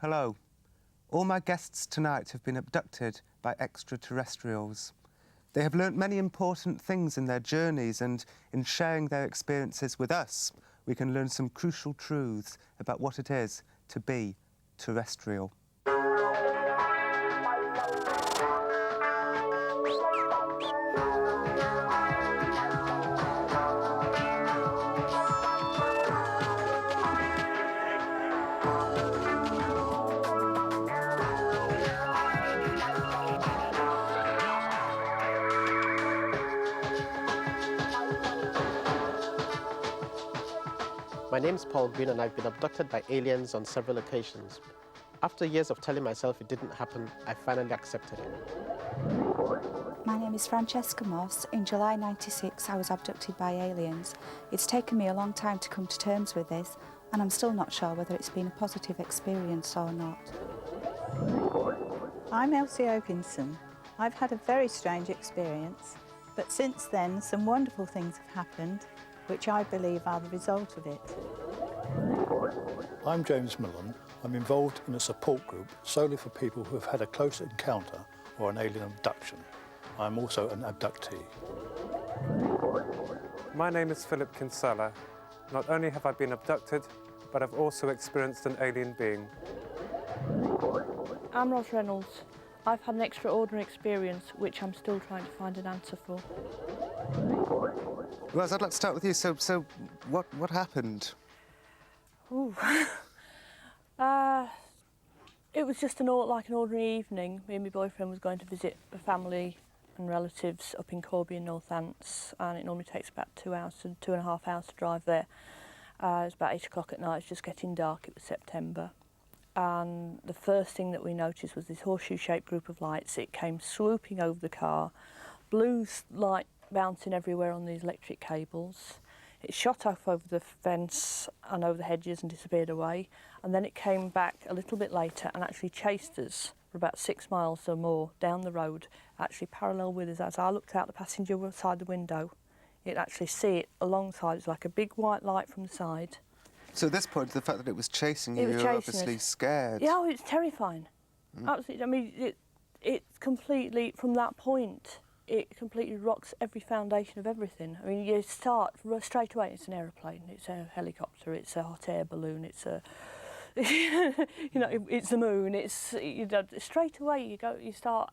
Hello. All my guests tonight have been abducted by extraterrestrials. They have learnt many important things in their journeys, and in sharing their experiences with us, we can learn some crucial truths about what it is to be terrestrial. My name is Paul Green and I've been abducted by aliens on several occasions. After years of telling myself it didn't happen, I finally accepted it. My name is Francesca Moss. In July '96, I was abducted by aliens. It's taken me a long time to come to terms with this, and I'm still not sure whether it's been a positive experience or not. I'm Elsie Okinson. I've had a very strange experience, but since then some wonderful things have happened, which I believe are the result of it. I'm James MILLEN. I'm involved in a support group solely for people who have had a close encounter or an alien abduction. I'm also an abductee. My name is Philip Kinsella. Not only have I been abducted, but I've also experienced an alien being. I'm Ros Reynolds. I've had an extraordinary experience which I'm still trying to find an answer for. Ros, I'd like to start with you. So what happened? Ooh. It was just like an ordinary evening. Me and my boyfriend was going to visit a family and relatives up in Corby in Northants, and it normally takes about 2.5 hours to drive there. It was about 8 o'clock at night. It's just getting dark. It was September. And the first thing that we noticed was this horseshoe-shaped group of lights. It came swooping over the car, blue light bouncing everywhere on these electric cables. It shot off over the fence and over the hedges and disappeared away. And then it came back a little bit later and actually chased us for about 6 miles or more down the road, actually parallel with us. As I looked out the passenger side the window, you'd actually see it alongside. It's like a big white light from the side. So at this point, the fact that it was chasing you, you were obviously scared. Yeah, it's terrifying. Absolutely. I mean, it completely, from that point, it completely rocks every foundation of everything. I mean, you start straight away. It's an aeroplane, it's a helicopter, it's a hot air balloon, it's a, it's the moon. It's straight away you start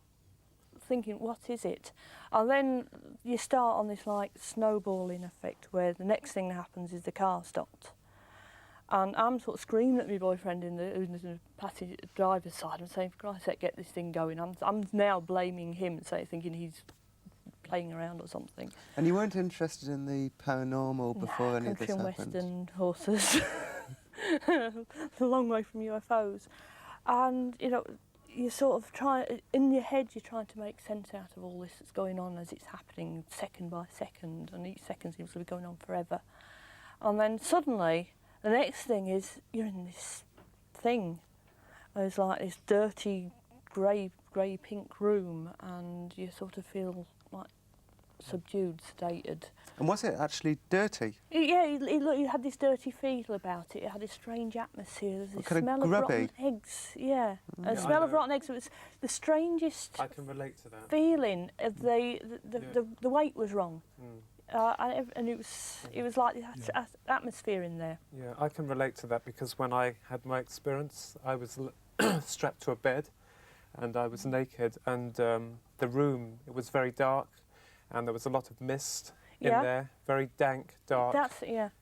thinking, what is it? And then you start on this like snowballing effect where the next thing that happens is the car stopped. And I'm sort of screaming at my boyfriend in the passenger driver's side and saying, for Christ's sake, get this thing going. I'm now blaming him and thinking he's playing around or something. And you weren't interested in the paranormal before any of this happened? Country and western horses. A long way from UFOs. And, you sort of in your head, you're trying to make sense out of all this that's going on as it's happening second by second, and each second seems to be going on forever. And then suddenly, the next thing is you're in this thing. It's like this dirty, grey-pink room, and you sort of feel like subdued, sedated. And was it actually dirty? Yeah, it had this dirty feel about it. It had this strange atmosphere. There's this smell of rotten eggs. Yeah, a smell of rotten eggs. It was the strangest. I can relate to that. Feeling of the weight was wrong. And it was like this atmosphere in there. Yeah, I can relate to that because when I had my experience, I was strapped to a bed and I was naked, and the room, it was very dark and there was a lot of mist in there, very dank, dark.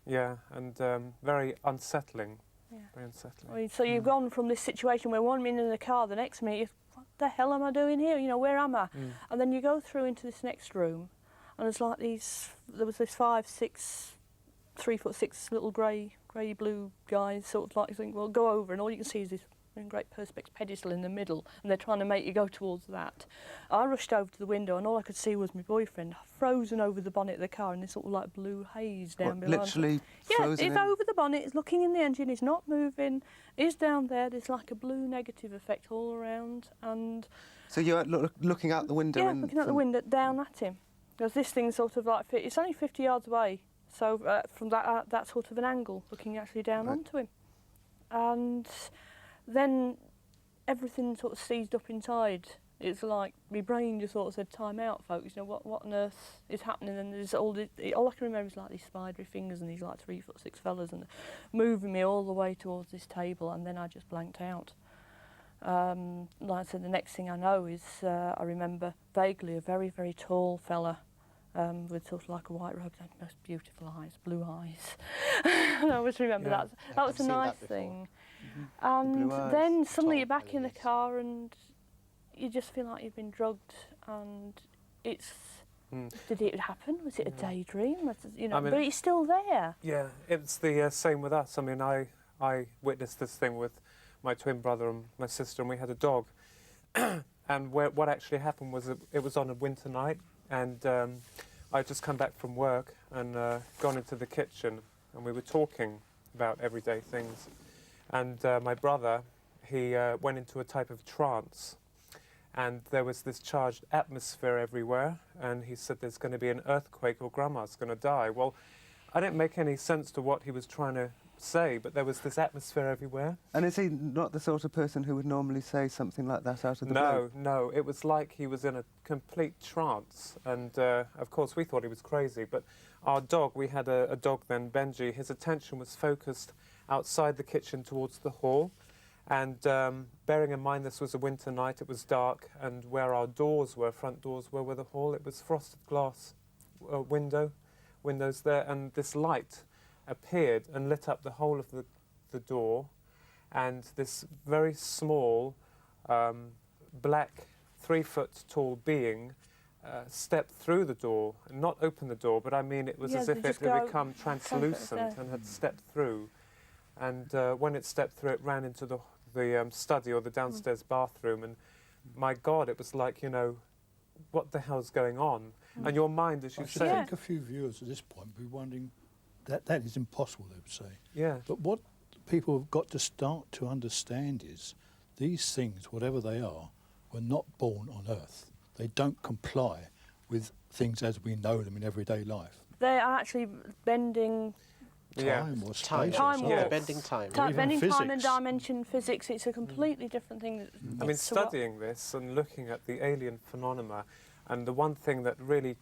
Yeah, and very unsettling. Yeah. Very unsettling. I mean, so you've gone from this situation where 1 minute in the car, the next minute, what the hell am I doing here? Where am I? And then you go through into this next room. And there's like there was this 3'6" little grey-blue guys, sort of like, you think, well, go over, and all you can see is this great perspex pedestal in the middle, and they're trying to make you go towards that. I rushed over to the window, and all I could see was my boyfriend frozen over the bonnet of the car in this sort of like blue haze down below. Literally frozen? Yeah, he's over the bonnet, he's looking in the engine, he's not moving, he's down there, there's like a blue negative effect all around, and... So you're looking out the window? Yeah, looking out the window, down at him. Because this thing sort of like, it's only 50 yards away, so from that sort of an angle, looking actually down onto him. And then everything sort of seized up inside. It's like my brain just sort of said, time out, folks, you know, what on earth is happening? And there's all I can remember is like these spidery fingers and these like 3'6" fellas and moving me all the way towards this table, and then I just blanked out. Like I said, the next thing I know is I remember vaguely a very, very tall fella with sort of like a white robe, and most beautiful eyes, blue eyes. And I always remember that was a nice thing. And then suddenly you're back in the car and you just feel like you've been drugged, and it's... Did it happen? Was it a daydream? You know, but it's still there. Yeah, it's the same with us. I mean, I witnessed this thing with my twin brother and my sister, and we had a dog. And what actually happened was it was on a winter night, and I'd just come back from work and gone into the kitchen, and we were talking about everyday things. And my brother, he went into a type of trance, and there was this charged atmosphere everywhere, and he said there's going to be an earthquake or Grandma's going to die. Well, I didn't make any sense to what he was trying to say, but there was this atmosphere everywhere. And is he not the sort of person who would normally say something like that out of the blue? No, it was like he was in a complete trance, and of course we thought he was crazy, but our dog, we had a dog then, Benji, his attention was focused outside the kitchen towards the hall, and bearing in mind this was a winter night, it was dark, and where our doors were, front doors were with the hall, it was frosted glass windows there, and this light appeared and lit up the whole of the door, and this very small black 3-foot tall being stepped through the door, not opened the door, but I mean it was as if it had become translucent and had stepped through, and when it stepped through it ran into the study or the downstairs bathroom, and my God, it was like, you know, what the hell's going on? And your mind, as you say... I think a few viewers at this point will be wondering, that is impossible, they would say. Yeah. But what people have got to start to understand is these things, whatever they are, were not born on Earth. They don't comply with things as we know them in everyday life. They are actually bending... Time or space. Time warps. Bending time. Bending time and dimension physics, it's a completely different thing. I mean, studying this and looking at the alien phenomena, and the one thing that really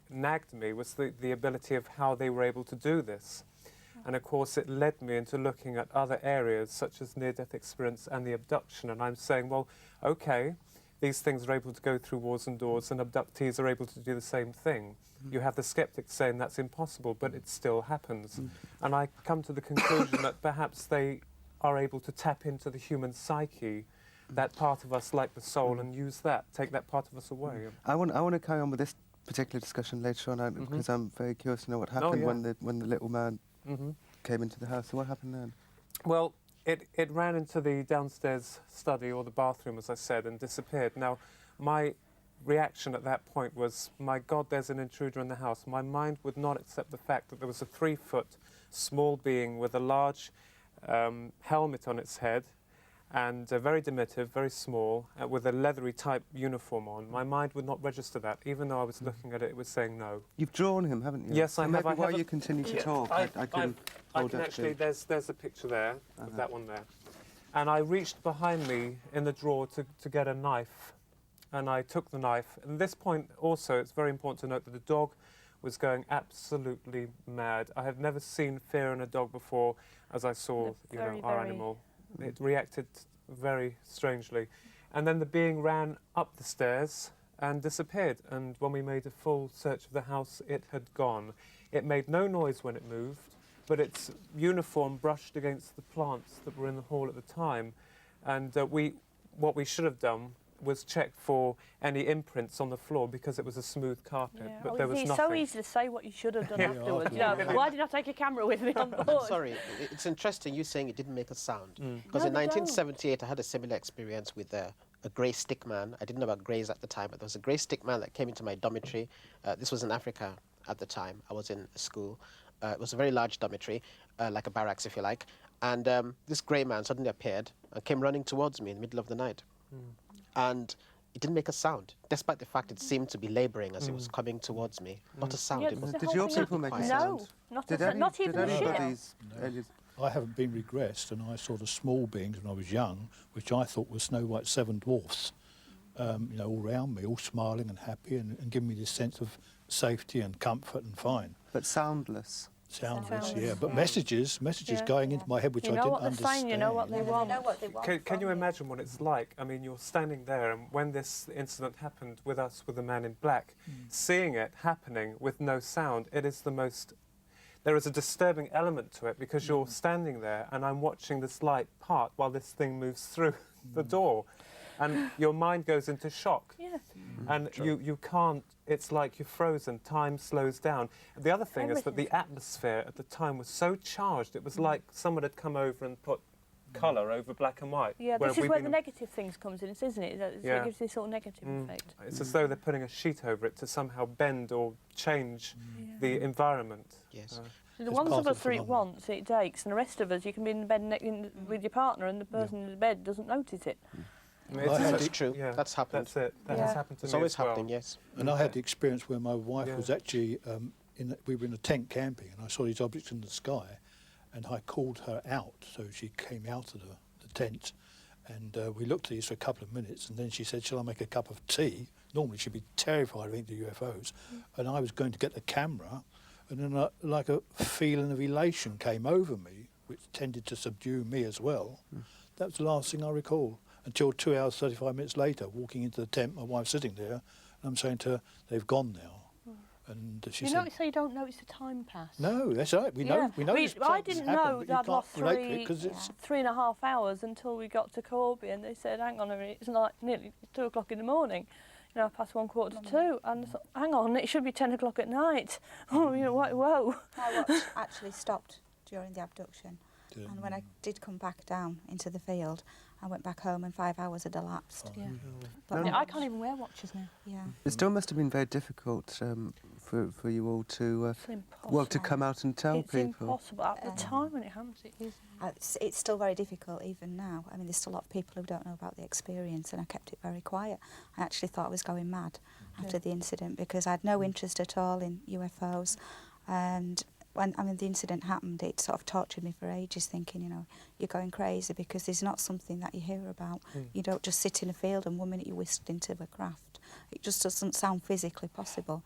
nagged me was the ability of how they were able to do this. And of course it led me into looking at other areas such as near-death experience and the abduction, and I'm saying, well, okay, these things are able to go through walls and doors, and abductees are able to do the same thing. You have the skeptics saying that's impossible, but it still happens. And I come to the conclusion that perhaps they are able to tap into the human psyche, that part of us like the soul, and use that, take that part of us away. I want to carry on with this particular discussion later on, because I'm very curious to know what happened when the little man came into the house. So what happened then? Well, it ran into the downstairs study or the bathroom, as I said, and disappeared. Now, my reaction at that point was, my God, there's an intruder in the house. My mind would not accept the fact that there was a 3-foot small being with a large helmet on its head, and very diminutive, very small, with a leathery type uniform on. My mind would not register that, even though I was looking at it, it was saying no. You've drawn him, haven't you? Yes, I have. Maybe while you continue to talk, I can actually, there's a picture there, of that one there. And I reached behind me in the drawer to get a knife, and I took the knife. At this point also, it's very important to note that the dog was going absolutely mad. I have never seen fear in a dog before, as I saw our animal. It reacted very strangely. And then the being ran up the stairs and disappeared. And when we made a full search of the house, it had gone. It made no noise when it moved, but its uniform brushed against the plants that were in the hall at the time. And what we should have done was check for any imprints on the floor, because it was a smooth carpet, but there was nothing. It's so easy to say what you should have done afterwards. You know, why did I take a camera with me on board? Sorry, it's interesting you saying it didn't make a sound. Because in 1978, I had a similar experience with a grey stick man. I didn't know about greys at the time, but there was a grey stick man that came into my dormitory. This was in Africa at the time. I was in a school. It was a very large dormitory, like a barracks, if you like. And this grey man suddenly appeared and came running towards me in the middle of the night. And it didn't make a sound, despite the fact it seemed to be labouring as it was coming towards me. Not a sound. Yeah, It was Did your people make a sound? No, not even the ship. Aliens I haven't been regressed, and I saw the small beings when I was young, which I thought were Snow White's 7 dwarfs, you know, all around me, all smiling and happy, and giving me this sense of safety and comfort and fine. But soundless. Soundless, yeah. But messages going into my head which I didn't understand. You know what they're saying, you know what they want. They know what they want. Can you imagine what it's like? I mean, you're standing there, and when this incident happened with us, with the man in black, seeing it happening with no sound, it is the most... There is a disturbing element to it, because you're standing there, and I'm watching this light part while this thing moves through the door. And your mind goes into shock. Yeah. And you can't, it's like you're frozen, time slows down. The other thing is that the atmosphere at the time was so charged, it was like someone had come over and put colour over black and white. Yeah, this is where the negative things comes in, isn't it? It gives this sort of negative effect. It's as though they're putting a sheet over it to somehow bend or change the environment. Yes. The ones of us it once, it takes, and the rest of us, you can be in the bed with your partner and the person in the bed doesn't notice it. That's true. Yeah, that's happened. That's it. That has happened to me. It's always as well. happening, yes. And I had the experience where my wife was actually, we were in a tent camping, and I saw these objects in the sky, and I called her out, so she came out of the tent, and we looked at these for a couple of minutes, and then she said, "Shall I make a cup of tea?" Normally she'd be terrified of the UFOs, and I was going to get the camera, and then like a feeling of elation came over me, which tended to subdue me as well. That was the last thing I recall. Until 2 hours, 35 minutes later, walking into the tent, my wife's sitting there, and I'm saying to her, "They've gone now." And she said... You notice how you don't notice the time pass? No, that's right. We know I didn't know that I'd lost 3.5 hours until we got to Corby, and they said, "Hang on a minute, it's like nearly 2 o'clock in the morning. You know, past 1:15, and I thought, hang on, it should be 10 o'clock at night." Oh, you know, whoa. My watch actually stopped during the abduction. And when I did come back down into the field, I went back home and 5 hours had elapsed. But I can't even wear watches now. Yeah. It still must have been very difficult for you all to to come out and tell people. It's impossible. At the time when it happens, it is. It's still very difficult even now. I mean, there's still a lot of people who don't know about the experience, and I kept it very quiet. I actually thought I was going mad after the incident, because I had no interest at all in UFOs. And when the incident happened, it sort of tortured me for ages, thinking, you know, you're going crazy, because it's not something that you hear about. You don't just sit in a field and 1 minute you're whisked into a craft. It just doesn't sound physically possible.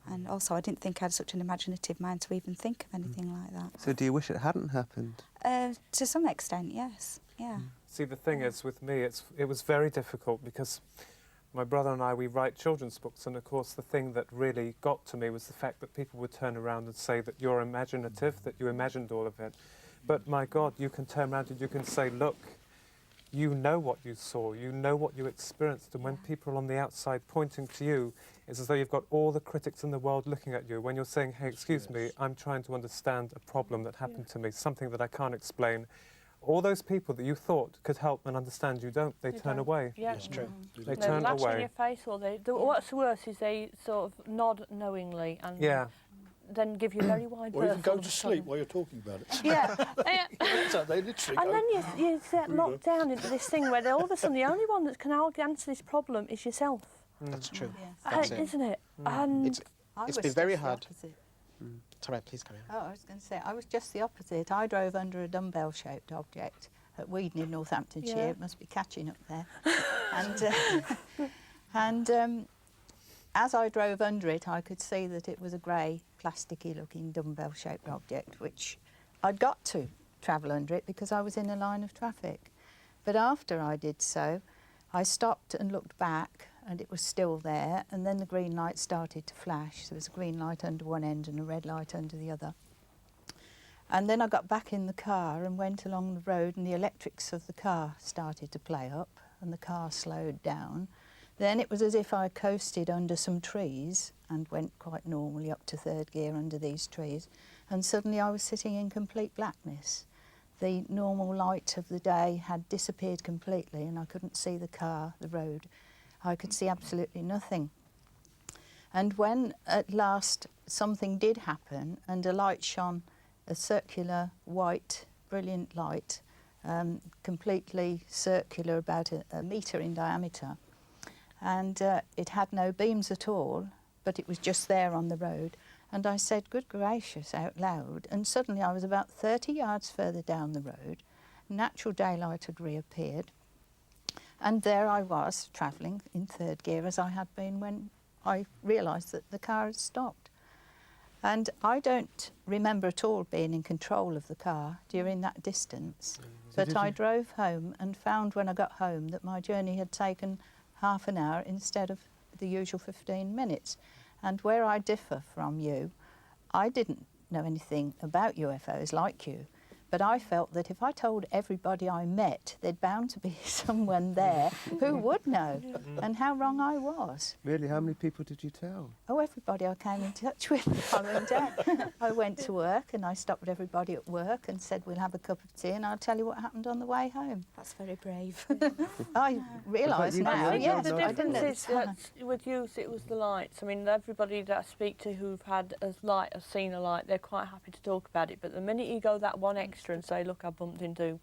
And also, I didn't think I had such an imaginative mind to even think of anything like that. So do you wish it hadn't happened? To some extent, yes. Yeah. See, the thing is, with me, it was very difficult, because my brother and I, we write children's books, and of course the thing that really got to me was the fact that people would turn around and say that you're imaginative, that you imagined all of it. But my God, you can turn around and you can say, look, you know what you saw, you know what you experienced, and when people on the outside pointing to you, it's as though you've got all the critics in the world looking at you. When you're saying, "Hey, excuse me, I'm trying to understand a problem that happened to me, something that I can't explain," all those people that you thought could help and understand you don't. They turn away. Yeah, it's true. They turn lash away. in your face, or what's worse is they sort of nod knowingly and then give you very wide or berth. even go to sleep while you're talking about it. Yeah. They literally And go. then you get locked down into this thing where all of a sudden the only one that can answer this problem is yourself. That's true. That's it. Isn't it? And It's been very hard. It's all right, please come in. Oh, I was going to say, I was just the opposite. I drove under a dumbbell-shaped object at Weedon in Northamptonshire. Yeah. It must be catching up there. And as I drove under it, I could see that it was a grey, plasticky-looking dumbbell-shaped object, which I'd got to travel under it because I was in a line of traffic. But after I did so, I stopped and looked back, and it was still there, and then the green light started to flash. There was a green light under one end and a red light under the other. And then I got back in the car and went along the road, and the electrics of the car started to play up, and the car slowed down. Then it was as if I coasted under some trees and went quite normally up to third gear under these trees, and suddenly I was sitting in complete blackness. The normal light of the day had disappeared completely, and I couldn't see the car, the road. I could see absolutely nothing. And when at last something did happen and a light shone, a circular white brilliant light, completely circular, about a metre in diameter, and it had no beams at all, but it was just there on the road, And I said, good gracious, out loud. And suddenly I was about 30 yards further down the road. Natural daylight had reappeared. And there I was, travelling in third gear as I had been when I realised that the car had stopped. And I don't remember at all being in control of the car during that distance. But I drove home and found when I got home that my journey had taken half an hour instead of the usual 15 minutes. And where I differ from you, I didn't know anything about UFOs like you, but I felt that if I told everybody I met, there'd bound to be someone there who would know, and how wrong I was. Really, how many people did you tell? Oh, everybody I came in touch with the following day. I went to work and I stopped with everybody at work and said, we'll have a cup of tea and I'll tell you what happened on the way home. That's very brave. I realise you now, did? yes, The I didn't difference at the is time. that with you, it was the lights. I mean, everybody that I speak to who've had a light, have seen a light, they're quite happy to talk about it. But the minute you go that one extra and say, look, I bumped into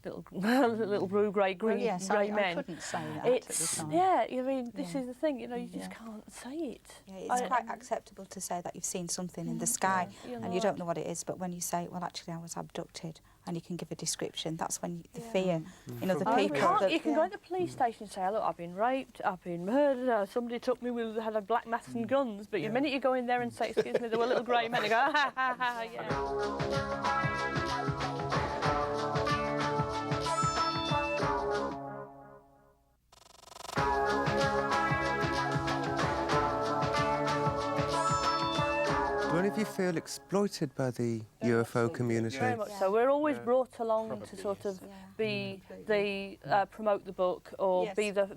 little blue, grey, green, Well, yes, grey I men. couldn't say that at the It's time. yeah. I mean, this Yeah. is the thing. You know, you just Yeah. can't say it. Yeah, it's quite acceptable to say that you've seen something in the sky You're and you don't know what it is, but when you say, well, actually, I was abducted, and you can give a description, that's when the fear in other Oh, people. you can go to the police station and say, look, I've been raped, I've been murdered, somebody took me with had a black mask and guns. But the minute you go in there and say, excuse me, there were little grey men, they go, ha ha ha, yeah. Do any of you feel exploited by the UFO community? Very much so. We're always Yeah. brought along Probably to sort of Yeah. be the promote the book or Yes. be the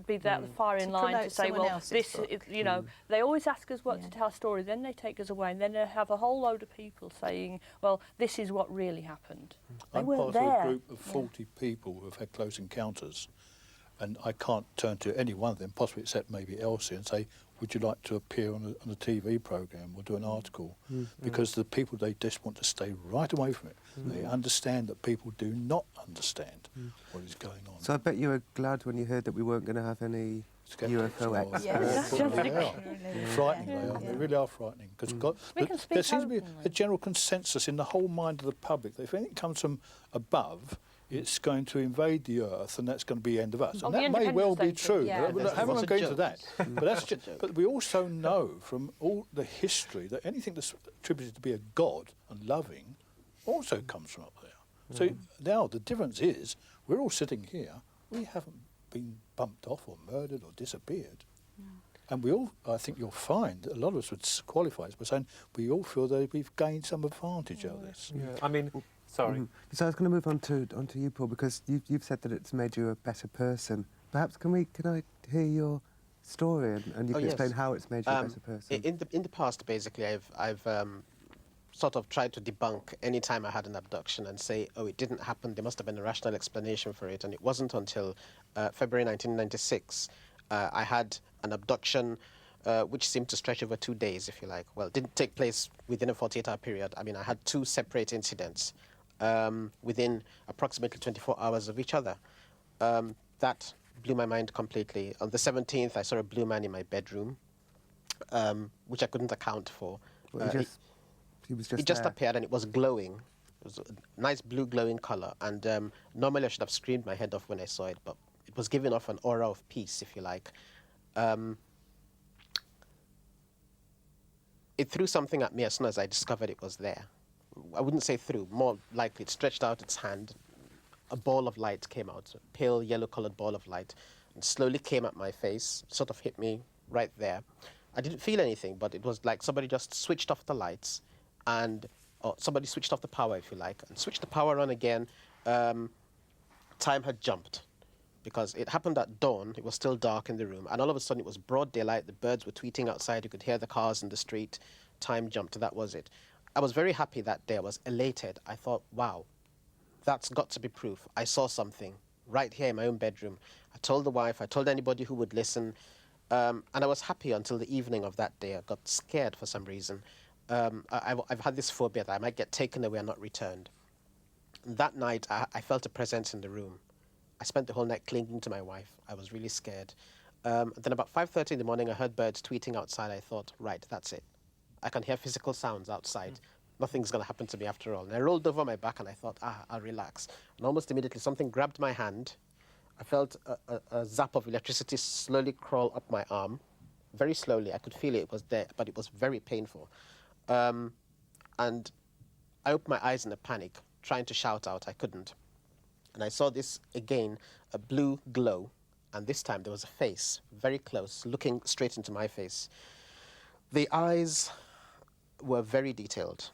firing To line to promote say, someone well, else's this book. is, you know, they always ask us what Yeah. to tell a story, then they take us away, and then they have a whole load of people saying, well, this is what really happened. They I'm weren't part of there. a group of 40 people who have had close encounters, and I can't turn to any one of them, possibly except maybe Elsie, and say, would you like to appear on a TV programme or do an article? Because the people, they just want to stay right away from it. They understand that people do not understand what is going on. So I bet you were glad when you heard that we weren't going to have any Skeptics UFO or- experts. Yes. They are. Really, Frightening yeah. they are. Yeah. They really are frightening. Because We can speak there seems to be openly. a general consensus in the whole mind of the public that if anything comes from above, it's going to invade the earth, and that's going to be the end of us. Oh, And the that may well be Independence Day true. thing. Yeah. But I haven't It's a gone into joke. that. But that's It's a just, joke. but we also know from all the history that anything that's attributed to be a god and loving also comes from up there. So now the difference is we're all sitting here. We haven't been bumped off or murdered or disappeared. And we all, I think you'll find, that a lot of us would qualify it by saying we all feel that we've gained some advantage out of this. Yeah. I mean, sorry. So I was going to move on to you, Paul, because you've said that it's made you a better person. Perhaps can I hear your story and you Oh, can yes. explain how it's made you a better person? In the past, basically, I've sort of tried to debunk any time I had an abduction and say, oh, it didn't happen. There must have been a rational explanation for it, and it wasn't until February 1996 I had an abduction. Which seemed to stretch over 2 days, if you like. Well, it didn't take place within a 48-hour period. I mean, I had two separate incidents within approximately 24 hours of each other. That blew my mind completely. On the 17th, I saw a blue man in my bedroom, which I couldn't account for. Well, he was just It just there. appeared and it was glowing. It was a nice blue glowing color. And normally I should have screamed my head off when I saw it, but it was giving off an aura of peace, if you like. It threw something at me as soon as I discovered it was there. I wouldn't say threw, more likely it stretched out its hand. A ball of light came out, a pale yellow-colored ball of light, and slowly came at my face, sort of hit me right there. I didn't feel anything, but it was like somebody just switched off the lights, or somebody switched off the power, if you like, and switched the power on again. Time had jumped, because it happened at dawn. It was still dark in the room, and all of a sudden it was broad daylight. The birds were tweeting outside. You could hear the cars in the street. Time jumped. That was it. I was very happy that day. I was elated. I thought, wow, that's got to be proof. I saw something right here in my own bedroom. I told the wife. I told anybody who would listen. And I was happy until the evening of that day. I got scared for some reason. I've had this phobia that I might get taken away and not returned. That night, I felt a presence in the room. I spent the whole night clinging to my wife. I was really scared. Then about 5:30 in the morning, I heard birds tweeting outside. I thought, right, that's it. I can hear physical sounds outside. Nothing's going to happen to me after all. And I rolled over my back and I thought, I'll relax. And almost immediately something grabbed my hand. I felt a zap of electricity slowly crawl up my arm. Very slowly. I could feel it was there, but it was very painful. And I opened my eyes in a panic, trying to shout out. I couldn't. And I saw this, again, a blue glow. And this time there was a face, very close, looking straight into my face. The eyes were very detailed.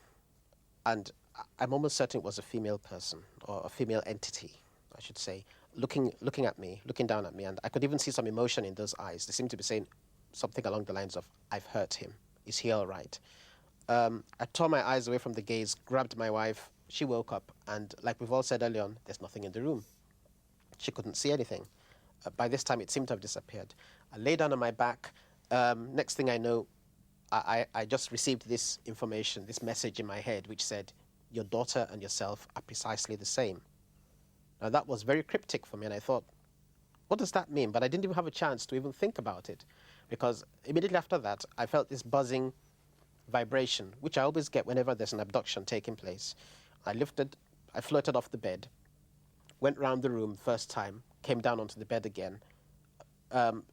And I'm almost certain it was a female person, or a female entity, I should say, looking at me, looking down at me. And I could even see some emotion in those eyes. They seemed to be saying something along the lines of, I've hurt him. Is he all right? I tore my eyes away from the gaze, grabbed my wife. She woke up, and like we've all said early on, there's nothing in the room. She couldn't see anything. By this time, it seemed to have disappeared. I lay down on my back. Next thing I know, I just received this information, this message in my head, which said, your daughter and yourself are precisely the same. Now, that was very cryptic for me, and I thought, what does that mean? But I didn't even have a chance to even think about it, because immediately after that, I felt this buzzing vibration, which I always get whenever there's an abduction taking place. I floated off the bed, went round the room first time, came down onto the bed again.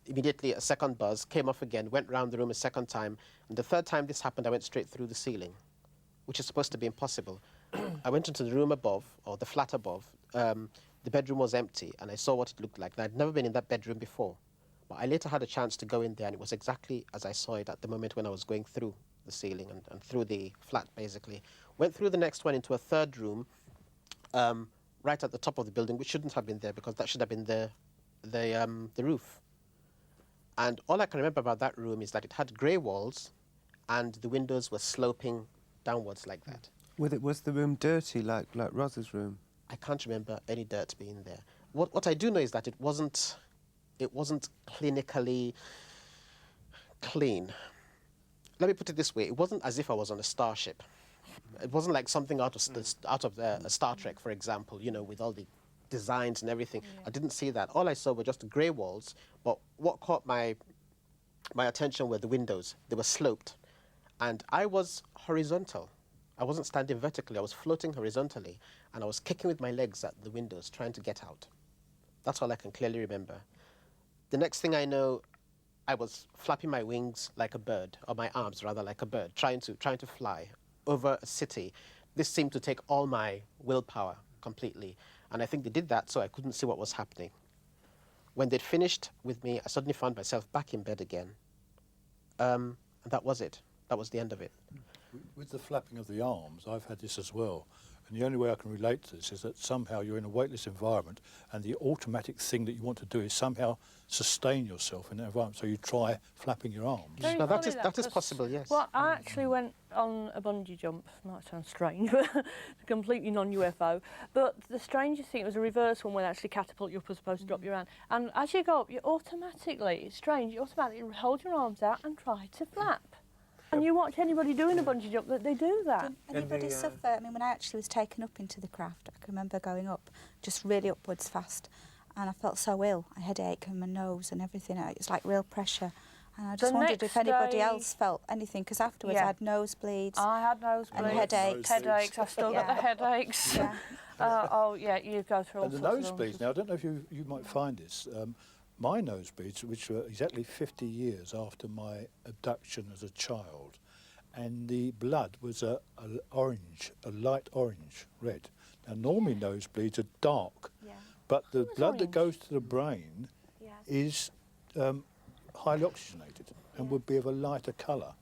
Immediately a second buzz, came off again, went round the room a second time, and the third time this happened, I went straight through the ceiling, which is supposed to be impossible. I went into the room above, or the flat above. The bedroom was empty, and I saw what it looked like. And I'd never been in that bedroom before. But I later had a chance to go in there, and it was exactly as I saw it at the moment when I was going through the ceiling and through the flat, basically. Went through the next one into a third room, right at the top of the building, which shouldn't have been there, because that should have been the roof. And all I can remember about that room is that it had grey walls, and the windows were sloping downwards like that. Was the room dirty like Roz's room? I can't remember any dirt being there. What I do know is that it wasn't clinically clean. Let me put it this way: it wasn't as if I was on a starship. It wasn't like something out of a Star Trek, for example, you know, with all the designs and everything. Yeah. I didn't see that. All I saw were just grey walls. But what caught my attention were the windows. They were sloped, and I was horizontal. I wasn't standing vertically. I was floating horizontally, and I was kicking with my legs at the windows, trying to get out. That's all I can clearly remember. The next thing I know, I was flapping my wings like a bird, or my arms rather like a bird, trying to fly over a city. This seemed to take all my willpower completely, and I think they did that so I couldn't see what was happening. When they'd finished with me, I suddenly found myself back in bed again, and that was it. That was the end of it. With the flapping of the arms, I've had this as well. And the only way I can relate to this is that somehow you're in a weightless environment, and the automatic thing that you want to do is somehow sustain yourself in that environment. So you try flapping your arms. No, that is possible, yes. Well, I actually went on a bungee jump. Might sound strange, but completely non-UFO. But the strangest thing, it was a reverse one where they actually catapult you up as opposed to drop you around. And as you go up, you automatically, it's strange, you automatically hold your arms out and try to flap. And you watch anybody doing a bungee jump, that they do that. Did anybody suffer? I mean, when I actually was taken up into the craft, I can remember going up, just really upwards fast, and I felt so ill. I had a headache in my nose and everything. It was like real pressure. And I just wondered if anybody else felt anything, because afterwards I had nosebleeds. I had nosebleeds. And headaches. Headaches. I've still got the headaches. Yeah. Oh, yeah, you go through all sorts of nosebleeds. Now, I don't know if you might find this. My nosebleeds, which were exactly 50 years after my abduction as a child, and the blood was a light orange, red. Now, normally nosebleeds are dark, but the blood that goes to the brain is highly oxygenated and would be of a lighter colour.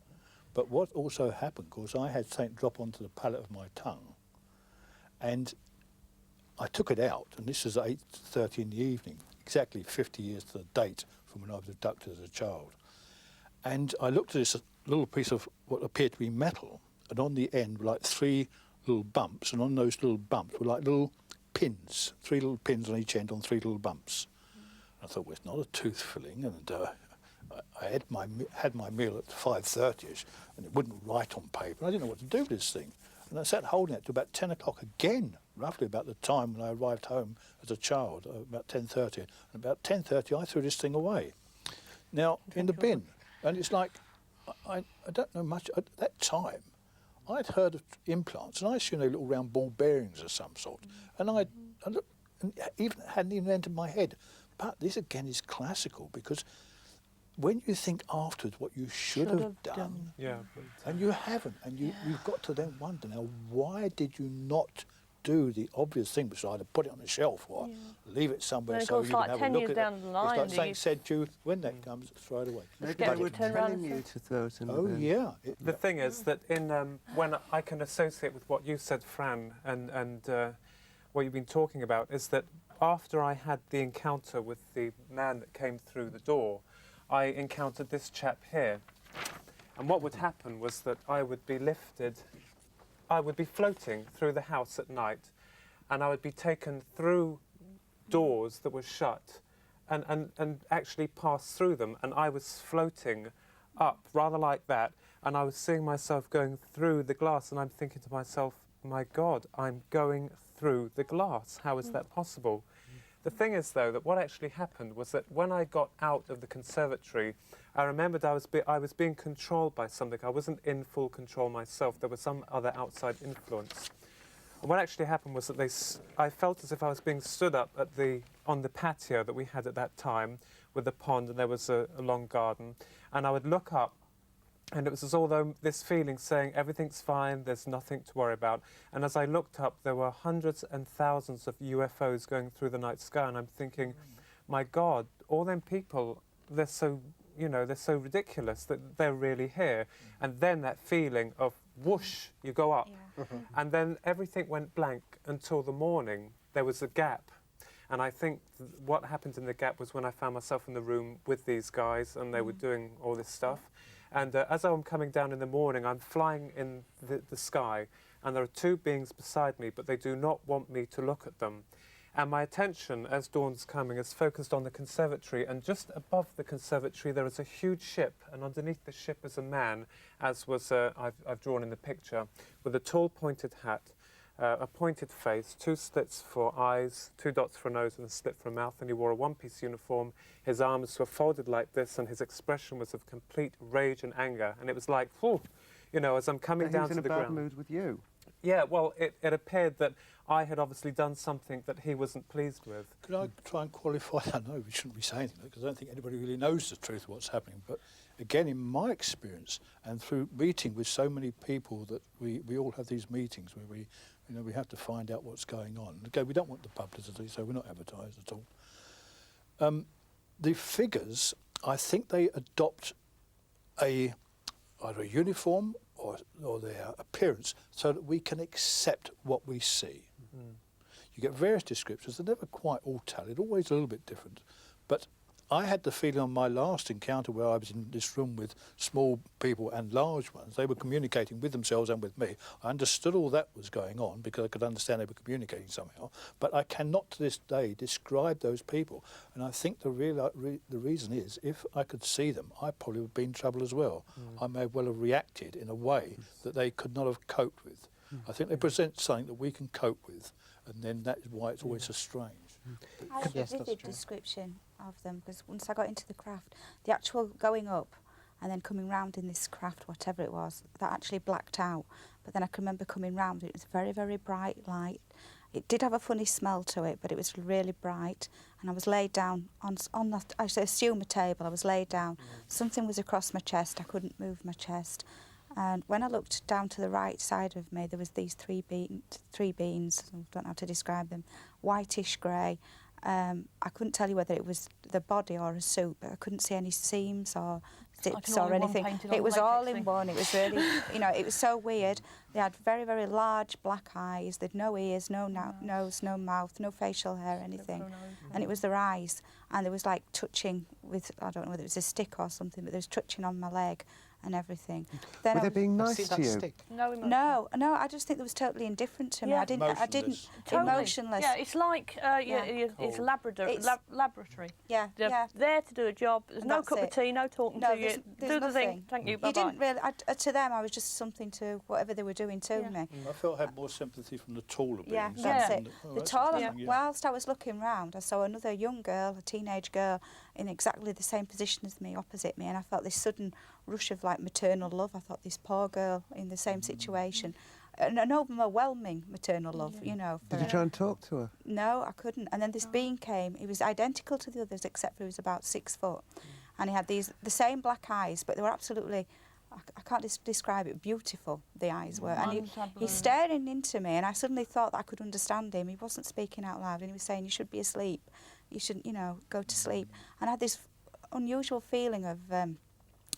But what also happened, of course, I had something drop onto the palate of my tongue, and I took it out, and this was 8:30 in the evening, exactly 50 years to the date from when I was abducted as a child. And I looked at this little piece of what appeared to be metal, and on the end were like 3 little bumps, and on those little bumps were like little pins, 3 little pins on each end on 3 little bumps. I thought, well, it's not a tooth filling, and I had my meal at 5:30ish, and it wouldn't write on paper. I didn't know what to do with this thing. And I sat holding it to about 10 o'clock again, roughly about the time when I arrived home as a child, about 10:30. And about 10:30, I threw this thing away. Now, in the bin. And it's like, I don't know much. At that time, I'd heard of implants, and I assumed they were little round ball bearings of some sort. And I looked, and hadn't even entered my head. But this again is classical, because when you think afterwards what you should have done, and you haven't, and you've got to then wonder now, why did you not do the obvious thing, which is either put it on a shelf or leave it somewhere so you can have a look at it. It's like saying, said you, when that comes, throw it away. Maybe they were telling you to throw it in the bin. Yeah. The thing is that in when I can associate with what you said, Fran, and what you've been talking about, is that after I had the encounter with the man that came through the door, I encountered this chap here. And what would happen was that I would be lifted, I would be floating through the house at night, and I would be taken through doors that were shut and actually pass through them, and I was floating up, rather like that, and I was seeing myself going through the glass, and I'm thinking to myself, my God, I'm going through the glass. How is that possible? The thing is, though, that what actually happened was that when I got out of the conservatory, I remembered I was being controlled by something. I wasn't in full control myself. There was some other outside influence. And what actually happened was that I felt as if I was being stood up on the patio that we had at that time with the pond, and there was a long garden. And I would look up, and it was as though this feeling saying, everything's fine, there's nothing to worry about. And as I looked up, there were hundreds and thousands of UFOs going through the night sky, and I'm thinking, my God, all them people, they're so ridiculous that they're really here. And then that feeling of whoosh, you go up. And then everything went blank until the morning. There was a gap. And I think what happened in the gap was when I found myself in the room with these guys, and they were doing all this stuff. And as I'm coming down in the morning, I'm flying in the sky, and there are two beings beside me, but they do not want me to look at them. And my attention, as dawn's coming, is focused on the conservatory, and just above the conservatory there is a huge ship, and underneath the ship is a man, as was I've drawn in the picture, with a tall pointed hat, a pointed face, 2 slits for eyes, 2 dots for a nose and a slit for a mouth, and he wore a one-piece uniform. His arms were folded like this, and his expression was of complete rage and anger. And it was like, whew, as I'm coming down to the ground. He was in a bad mood with you. Yeah, well, it appeared that I had obviously done something that he wasn't pleased with. Could I try and qualify that? I know we shouldn't be saying anything, because I don't think anybody really knows the truth of what's happening. But again, in my experience, and through meeting with so many people that we all have these meetings where we have to find out what's going on. Again, we don't want the publicity, so we're not advertised at all. The figures, I think they adopt either a uniform or their appearance so that we can accept what we see. You get various descriptions. They're never quite all tallied, always a little bit different. But I had the feeling on my last encounter where I was in this room with small people and large ones, they were communicating with themselves and with me. I understood all that was going on because I could understand they were communicating somehow, but I cannot to this day describe those people. And I think the reason is, if I could see them, I probably would be in trouble as well. I may well have reacted in a way that they could not have coped with. I think they present something that we can cope with, and then that is why it's always so strange. I had a vivid description of them, because once I got into the craft, the actual going up and then coming round in this craft, whatever it was, that actually blacked out. But then I can remember coming round, it was very, very bright light. It did have a funny smell to it, but it was really bright. And I was laid down on that, I assume a table, I was laid down. Something was across my chest, I couldn't move my chest. And when I looked down to the right side of me, there was these three beans, I don't know how to describe them, whitish grey. I couldn't tell you whether it was the body or a suit, but I couldn't see any seams or zips or anything. It was all in one. It was really, it was so weird. They had very, very large black eyes. They'd no ears, no nose, no mouth, no facial hair, anything. And it was their eyes. And there was like touching with, I don't know whether it was a stick or something, but there was touching on my leg and everything. Then were they being nice to you? Stick. No, I just think they was totally indifferent to me. I didn't Totally. emotionless. Yeah, it's like it's laboratory. Yeah, They're there to do a job. There's And no that's cup of it. tea, no talking No, to you. there's Do the thing. nothing. Thank you. You Bye didn't bye. really. To them, I was just something to whatever they were doing to me. I felt I had more sympathy from the taller beings. Yeah, than that's from it. oh, The that's taller, interesting, whilst I was looking round, I saw another young girl, a teenage girl, in exactly the same position as me, opposite me, and I felt this sudden rush of like maternal love. I thought, this poor girl in the same situation. An overwhelming maternal love, you know. Did you try and talk to her? No, I couldn't. And then this being came. He was identical to the others, except for he was about 6 foot. And he had the same black eyes, but they were absolutely, I can't describe it, beautiful, the eyes were. And he's staring into me, and I suddenly thought that I could understand him. He wasn't speaking out loud, and he was saying, you should be asleep. You should, you know, go to sleep. And I had this unusual feeling of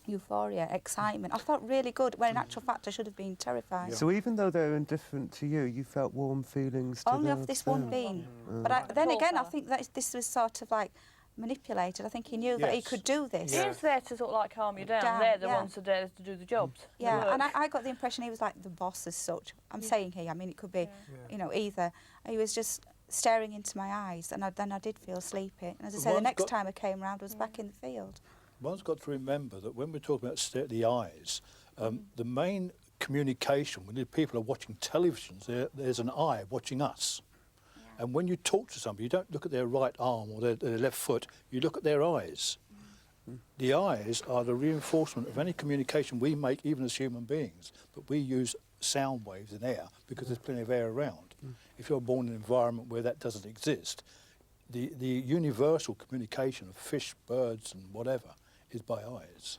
euphoria, excitement. I felt really good, when in actual fact I should have been terrified. So even though they were indifferent to you, you felt warm feelings towards Only of this one being. But then again, I think that this was sort of like manipulated. I think he knew that he could do this. He was there to sort of like calm you down. They're the ones that are there to do the jobs. Yeah, and I got the impression he was like the boss as such. I'm saying he, I mean, it could be, you know, either. He was just staring into my eyes, and then I did feel sleepy. And as I say, the next time I came round, I was back in the field. One's got to remember that when we're talking about the eyes, the main communication when the people are watching televisions, there's an eye watching us. Yeah. And when you talk to somebody, you don't look at their right arm or their left foot, you look at their eyes. The eyes are the reinforcement of any communication we make, even as human beings, but we use sound waves in air because there's plenty of air around. If you're born in an environment where that doesn't exist, the universal communication of fish, birds and whatever is by eyes.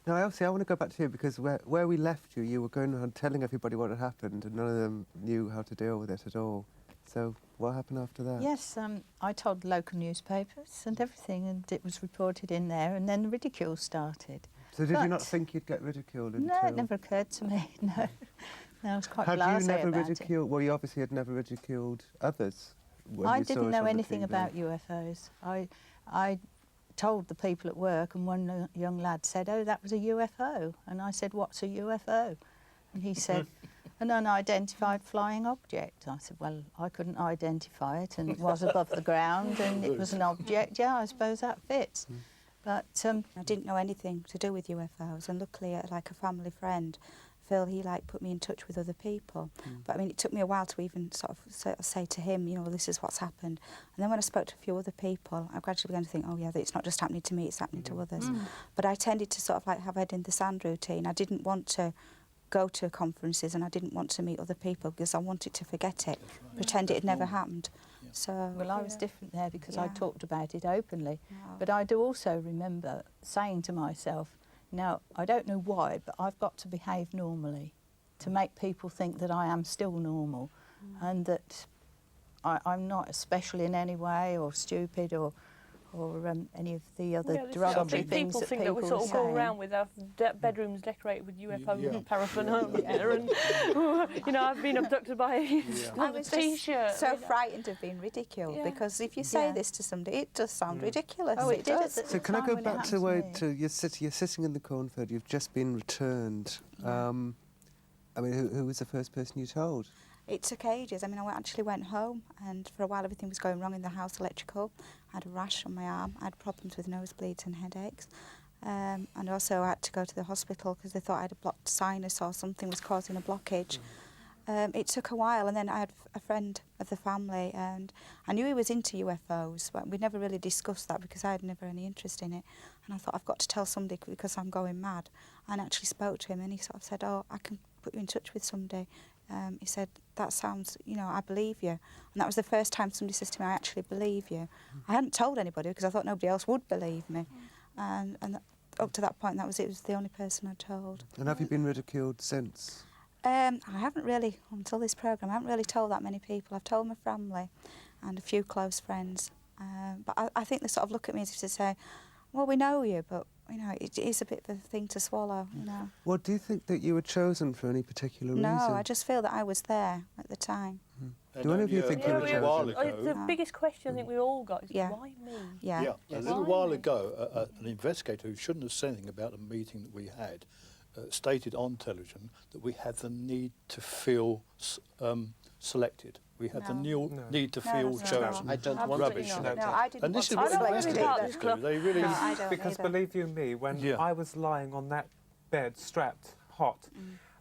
Now, Elsie, I want to go back to you because where we left you, you were going around telling everybody what had happened and none of them knew how to deal with it at all. So what happened after that? Yes, I told local newspapers and everything, and it was reported in there, and then the ridicule started. So did you not think you'd get ridiculed until... No, it never occurred to me, no. No, I was quite blasé about it. Had you never ridiculed... Well, you obviously had never ridiculed others when I you saw didn't it know on the anything TV. about UFOs. I told the people at work, and one young lad said, oh, that was a UFO. And I said, what's a UFO? And he said, an unidentified flying object. I said, well, I couldn't identify it, and it was above the ground, and it was an object. Yeah, I suppose that fits. But I didn't know anything to do with UFOs, and luckily, like a family friend, Phil, he like put me in touch with other people. But I mean, it took me a while to even sort of say to him, you know, this is what's happened. And then when I spoke to a few other people, I gradually began to think, oh yeah, it's not just happening to me, it's happening to others. But I tended to sort of like have head in the sand routine. I didn't want to go to conferences, and I didn't want to meet other people because I wanted to forget it, pretend it had never happened. Yeah. So well, I was different there because I talked about it openly. But I do also remember saying to myself, now, I don't know why, but I've got to behave normally to make people think that I am still normal and that I'm not special in any way or stupid or any of the other derogatory things people that think that we sort of go around with our bedrooms decorated with UFO paraphernalia and, you know, I've been abducted by a T-shirt. So frightened of being ridiculed because if you say this to somebody, it does sound ridiculous. Oh, it does. So can I go back to where you're sitting in the cornfield, you've just been returned. I mean, who was the first person you told? It took ages. I mean, I actually went home, and for a while everything was going wrong in the house, electrical. I had a rash on my arm. I had problems with nosebleeds and headaches. And also I had to go to the hospital because they thought I had a blocked sinus or something was causing a blockage. It took a while, and then I had a friend of the family, and I knew he was into UFOs, but we'd never really discussed that because I had never any interest in it. And I thought, I've got to tell somebody because I'm going mad. And I actually spoke to him, and he sort of said, oh, I can put you in touch with somebody. He said, that sounds, you know, I believe you. And that was the first time somebody says to me, I actually believe you. I hadn't told anybody because I thought nobody else would believe me. And up to that point, it was the only person I told. And have you been ridiculed since? I haven't really, until this programme, I haven't really told that many people. I've told my family and a few close friends. But I think they sort of look at me as if to say, well, we know you, but, you know, it is a bit of a thing to swallow, you know. Well, do you think that you were chosen for any particular reason? No, I just feel that I was there at the time. Do any of you think you were chosen? The biggest question I think we all got is, why me? Yeah. A little while ago, an investigator who shouldn't have said anything about a meeting that we had stated on television that we had the need to feel selected. We had the need to feel chosen. I don't want rubbish. to No, I didn't. And this is I what don't investigators do. They really... No, I don't Because either. believe you me, when I was lying on that bed, strapped, hot,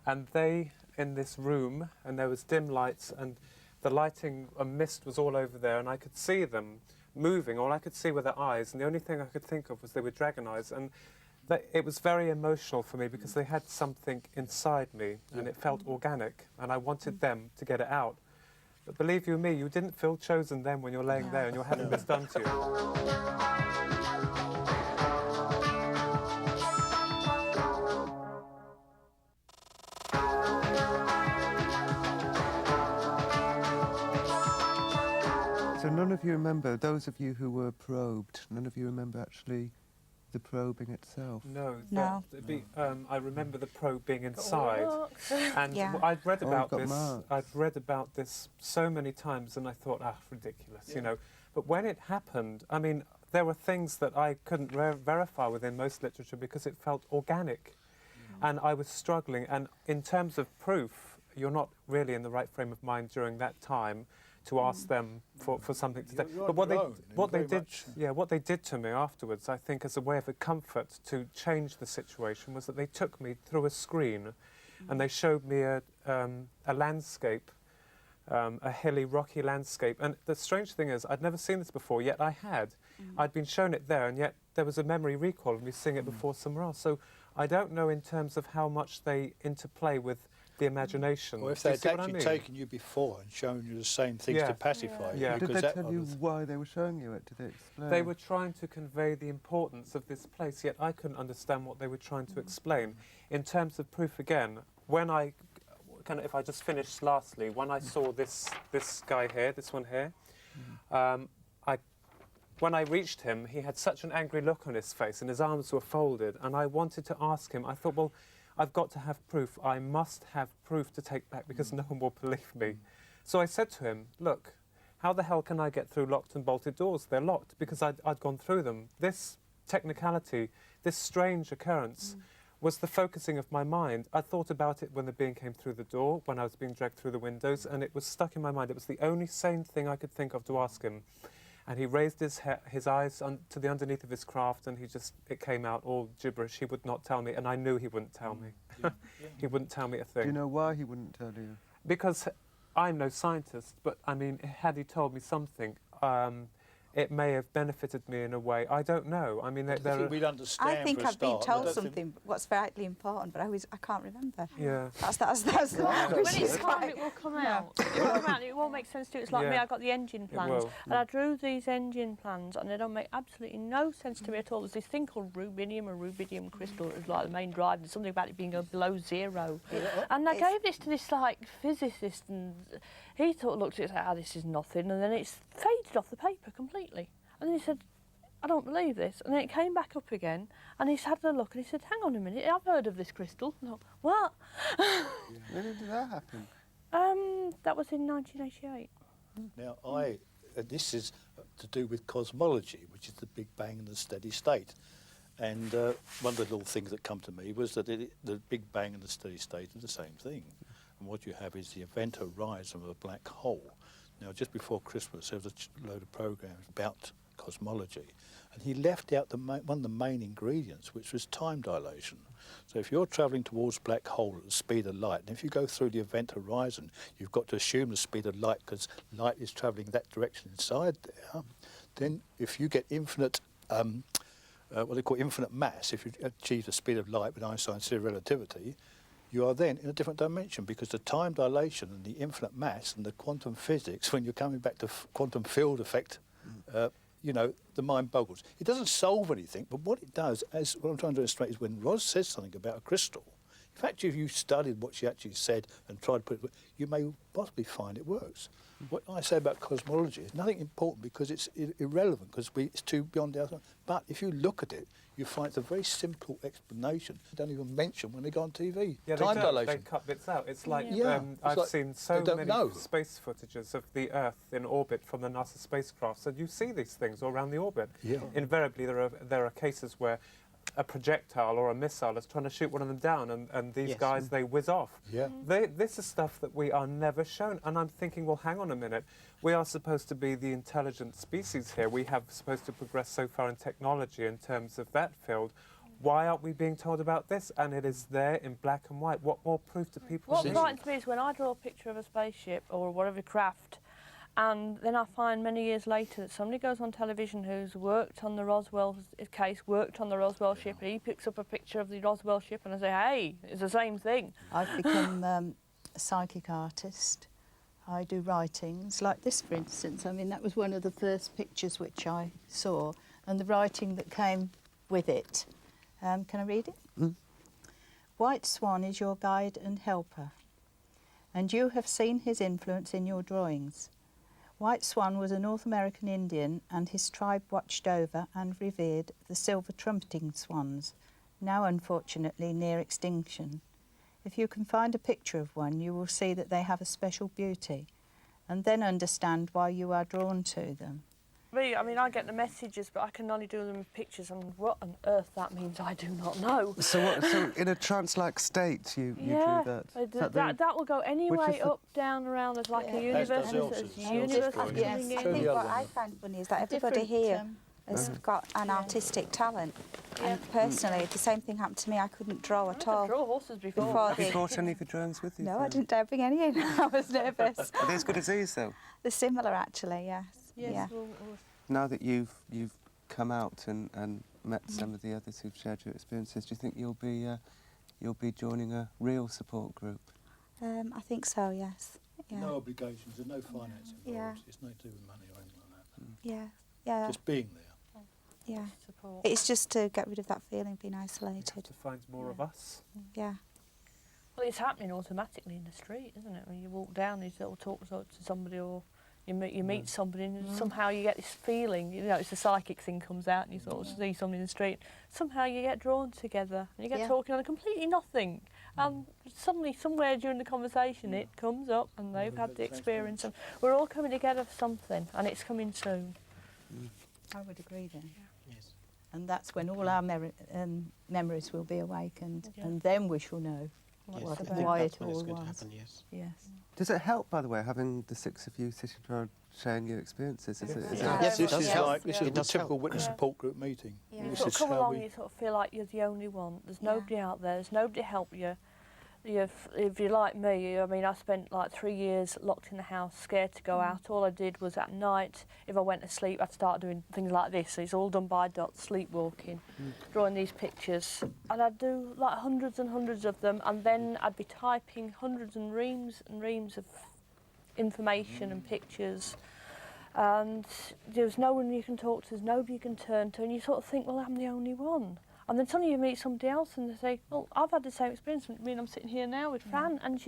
and they in this room, and there was dim lights, and the lighting, a mist was all over there, and I could see them moving. All I could see were their eyes, and the only thing I could think of was they were dragon eyes. And it was very emotional for me because they had something inside me and it felt organic and I wanted them to get it out. But believe you me, you didn't feel chosen then when you're laying there and you're having this done to you. So none of you remember, those of you who were probed, none of you remember actually the probing itself? No. No. I remember the probe being inside, and Yeah. I'd read about got this. marks. I'd read about this so many times, and I thought, ridiculous, you know. But when it happened, I mean, there were things that I couldn't verify within most literature because it felt organic, and I was struggling. And in terms of proof, you're not really in the right frame of mind during that time to ask them for something to do. But what they did to me afterwards, I think, as a way of a comfort to change the situation, was that they took me through a screen, and they showed me a landscape, a hilly, rocky landscape. And the strange thing is, I'd never seen this before, yet I had. I'd been shown it there, and yet there was a memory recall of me seeing it before somewhere else. So I don't know in terms of how much they interplay with the imagination. Or if Do you they'd see what I actually mean? taken you before and shown you the same things Yeah. to pacify you. Yeah. Did because they that tell you other- why they were showing you it? Did they explain? They were trying to convey the importance of this place, yet I couldn't understand what they were trying to explain. In terms of proof, again, when I, if I just finish lastly, when I saw this guy here, this one here, when I reached him, he had such an angry look on his face and his arms were folded, and I wanted to ask him, I thought, well, I've got to have proof. I must have proof to take back because no one will believe me. So I said to him, look, how the hell can I get through locked and bolted doors? They're locked because I'd gone through them. This technicality, this strange occurrence was the focusing of my mind. I thought about it when the being came through the door, when I was being dragged through the windows, and it was stuck in my mind. It was the only sane thing I could think of to ask him. And he raised his eyes to the underneath of his craft, and it came out all gibberish. He would not tell me, and I knew he wouldn't tell me. He wouldn't tell me a thing. Do you know why he wouldn't tell you? Because I'm no scientist, but I mean, had he told me something, it may have benefited me in a way. I don't know. I mean, we'd understand. I think for a I've been start. told something what's vitally important, but I can't remember. Yeah. That's When it's time, it will come out. It will come out. It won't make sense to you. It's like me. Yeah. I got the engine plans, and I drew these engine plans, and they don't make absolutely no sense to me at all. There's this thing called rubidium crystal. It was like the main drive. There's something about it being below zero. And I gave this to this physicist, and he looked at it and said, this is nothing, and then it's faded off the paper completely. And then he said, I don't believe this. And then it came back up again, and he's had a look, and he said, hang on a minute, I've heard of this crystal. And I thought, what? When did that happen? That was in 1988. Now, this is to do with cosmology, which is the Big Bang and the steady state. And one of the little things that come to me was that the Big Bang and the steady state are the same thing. And what you have is the event horizon of a black hole. Now, just before Christmas, there was a load of programs about cosmology, and he left out one of the main ingredients, which was time dilation. So if you're travelling towards black hole at the speed of light, and if you go through the event horizon, you've got to assume the speed of light because light is travelling that direction inside there. Then if you get infinite, what they call infinite mass, if you achieve the speed of light with Einstein's theory of relativity, you are then in a different dimension because the time dilation and the infinite mass and the quantum physics, when you're coming back to quantum field effect, you know, the mind boggles. It doesn't solve anything, but what it does, as what I'm trying to illustrate, is when Roz says something about a crystal, in fact, if you studied what she actually said and tried to put it, you may possibly find it works. What I say about cosmology is nothing important because it's irrelevant, because it's too beyond our time. But if you look at it, you find it's a very simple explanation. They don't even mention when they go on TV. Yeah, time dilation. They cut bits out. It's like, Yeah. I've like seen so they don't many know. space footages of the Earth in orbit from the NASA spacecraft, so you see these things all around the orbit. Yeah. Invariably, there are cases where a projectile or a missile is trying to shoot one of them down, and these guys, they whiz off. Yeah. This is stuff that we are never shown, and I'm thinking, well, hang on a minute. We are supposed to be the intelligent species here. We have supposed to progress so far in technology in terms of that field. Why aren't we being told about this? And it is there in black and white. What more proof do people What need? frightens me is when I draw a picture of a spaceship or whatever craft, And then I find many years later that somebody goes on television who's worked on the Roswell case, worked on the Roswell ship, and he picks up a picture of the Roswell ship, and I say, hey, it's the same thing. I've become a psychic artist. I do writings, like this, for instance. I mean, that was one of the first pictures which I saw, and the writing that came with it. Can I read it? Mm. White Swan is your guide and helper, and you have seen his influence in your drawings. White Swan was a North American Indian, and his tribe watched over and revered the silver trumpeting swans, now unfortunately near extinction. If you can find a picture of one, you will see that they have a special beauty, and then understand why you are drawn to them. I mean, I get the messages, but I can only do them with pictures, and what on earth that means, I do not know. So in a trance-like state, you drew that? That will go any Which way is the- up, down, around. There's like a universe. As does There's Elsa's. a universe Elsa's Yes. coming I Show in. the think other what one I then. find funny is that everybody Different, here has got an artistic talent. And personally, the same thing happened to me. I couldn't draw at I've all. drawn horses before. Have you brought any of your drawings with you? No, I then? didn't dare bring any in. I was nervous. Are they as good as these, though? They're similar, actually, yes. Yes, Yeah. Now that you've come out and met some of the others who've shared your experiences, do you think you'll be joining a real support group? I think so, yes. Yeah. No obligations, there's no finance involved. Yeah. It's no to do with money or anything like that. Yeah, yeah, Just being there. yeah. Support. It's just to get rid of that feeling of being You have isolated. to find more of us. Yeah. Well, it's happening automatically in the street, isn't it? When you walk down, you sort of talk to somebody, or you meet somebody, and somehow you get this feeling. You know, it's the psychic thing comes out, and you sort of see somebody in the street. Somehow you get drawn together, and you get Yeah. talking on a completely nothing. And suddenly, somewhere during the conversation, it comes up, and they've had the experience, and we're all coming together for something, and it's coming soon. I would agree then. Yes. And that's when all our memories will be awakened, Yeah. and then we shall know What's Yes, what, I about. think why that's it when it's all going to was. happen, yes. Yes. Does it help, by the way, having the six of you sitting around sharing your experiences? Is it, is Yeah. it Yes, it This does is help. like this It is a does typical help. witness Yeah. support group meeting. Yeah. You This sort is of come how along, we- you sort of feel like you're the only one. There's Yeah. nobody out there. There's nobody to help you. If you're like me, I mean, I spent like 3 years locked in the house, scared to go out. All I did was at night, if I went to sleep, I'd start doing things like this. It's all done by dots, sleepwalking, drawing these pictures. And I'd do like hundreds and hundreds of them, and then I'd be typing hundreds and reams of information and pictures. And there's no one you can talk to, there's nobody you can turn to, and you sort of think, well, I'm the only one. And then suddenly you meet somebody else and they say, well, I've had the same experience. I mean, I'm sitting here now with Fran, and